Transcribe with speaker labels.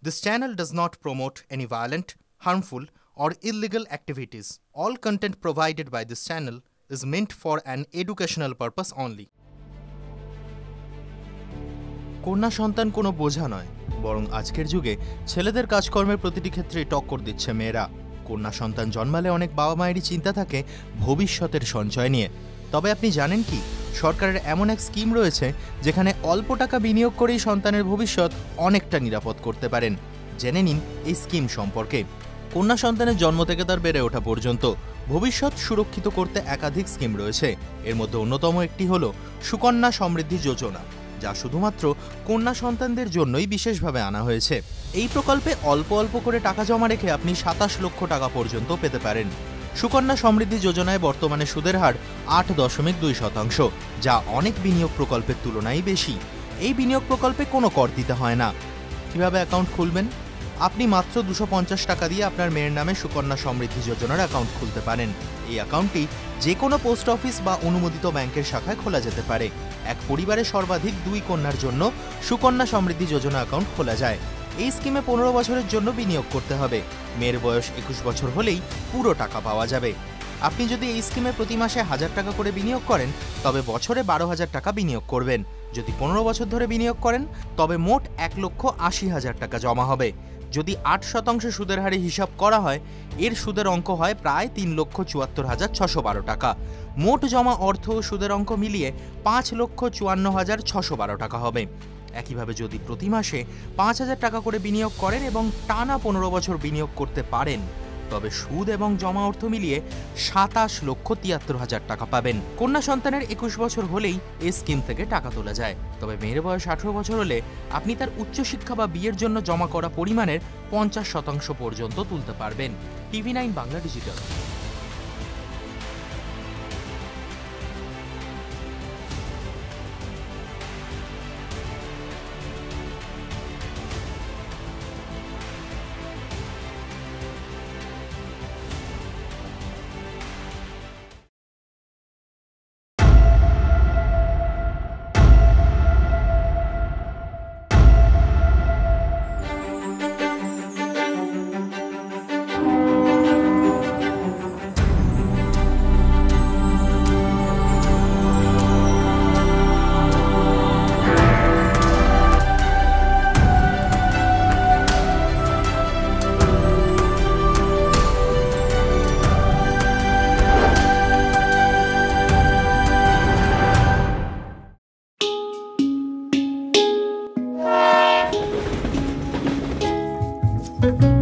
Speaker 1: This channel does not promote any violent, harmful, or illegal activities. All content provided by this channel is meant for an educational purpose only. কন্যা সন্তান কোনো বোঝা নয়, বরং আজকের যুগে ছেলেদের কাজকর্মের প্রতিটি ক্ষেত্রে টক্কর দিচ্ছে মেয়েরা। কন্যা সন্তান জন্মালে অনেক বাবা মায়েরই চিন্তা থাকে ভবিষ্যতের সঞ্চয় নিয়ে। তবে আপনি জানেন কি, সরকারের এমন এক স্কিম রয়েছে যেখানে অল্প টাকা বিনিয়োগ করেই সন্তানের ভবিষ্যৎ অনেকটা নিরাপদ করতে পারেন। জেনে নিন এই স্কিম সম্পর্কে। কন্যা সন্তানের জন্ম থেকে তার বেড়ে ওঠা পর্যন্ত ভবিষ্যৎ সুরক্ষিত করতে একাধিক স্কিম রয়েছে। এর মধ্যে অন্যতম একটি হল সুকন্যা সমৃদ্ধি যোজনা, যা শুধুমাত্র কন্যা সন্তানদের জন্যই বিশেষভাবে আনা হয়েছে। এই প্রকল্পে অল্প অল্প করে টাকা জমা রেখে আপনি 27 লক্ষ টাকা পর্যন্ত পেতে পারেন। সুকন্যা সমৃদ্ধি যোজনায় বর্তমানে সুদের হার 8.2%, যা অনেক বিনিয়োগ প্রকল্পের তুলনায় বেশি। এই বিনিয়োগ প্রকল্পে কোনো কর দিতে হয় না। কিভাবে অ্যাকাউন্ট খুলবেন? আপনি মাত্র 250 টাকা দিয়ে আপনার মেয়ের নামে সুকন্যা সমৃদ্ধি যোজনার অ্যাকাউন্ট খুলতে পারেন। এই অ্যাকাউন্টটি যে কোনো পোস্ট অফিস বা অনুমোদিত ব্যাংকের শাখায় খোলা যেতে পারে। এক পরিবারে সর্বাধিক 2 কন্যার জন্য সুকন্যা সমৃদ্ধি যোজনা অ্যাকাউন্ট খোলা যায়। এই স্কিমে 15 বছরের জন্য বিনিয়োগ করতে হবে। মেয়ের বয়স 21 বছর হলেই পুরো টাকা পাওয়া যাবে। আপনি যদি এই স্কিমে প্রতি মাসে 1000 টাকা করে বিনিয়োগ করেন, তবে বছরে 12,000 টাকা বিনিয়োগ করবেন। যদি 15 বছর ধরে বিনিয়োগ করেন, তবে মোট 1,80,000 টাকা জমা হবে। যদি 8% সুদের হারে হিসাব করা হয়, এর সুদের অঙ্ক হয় প্রায় 3,74,612 টাকা। মোট জমা অর্থ ও সুদের অঙ্ক মিলিয়ে 5,54,612 টাকা হবে। একইভাবে যদি প্রতি মাসে 5,000 টাকা করে বিনিয়োগ করেন এবং টানা 15 বছর বিনিয়োগ করতে পারেন, তবে সুদ এবং জমা অর্থ মিলিয়ে 27,73,000 টাকা পাবেন। কন্যা সন্তানের 21 বছর হলেই এই স্কিম থেকে টাকা তোলা যায়। তবে মেয়ের বয়স 18 বছর হলে আপনি তার উচ্চশিক্ষা বা বিয়ের জন্য জমা করা পরিমাণের 50% পর্যন্ত তুলতে পারবেন। TV9 Bangla digital.
Speaker 2: Thank you.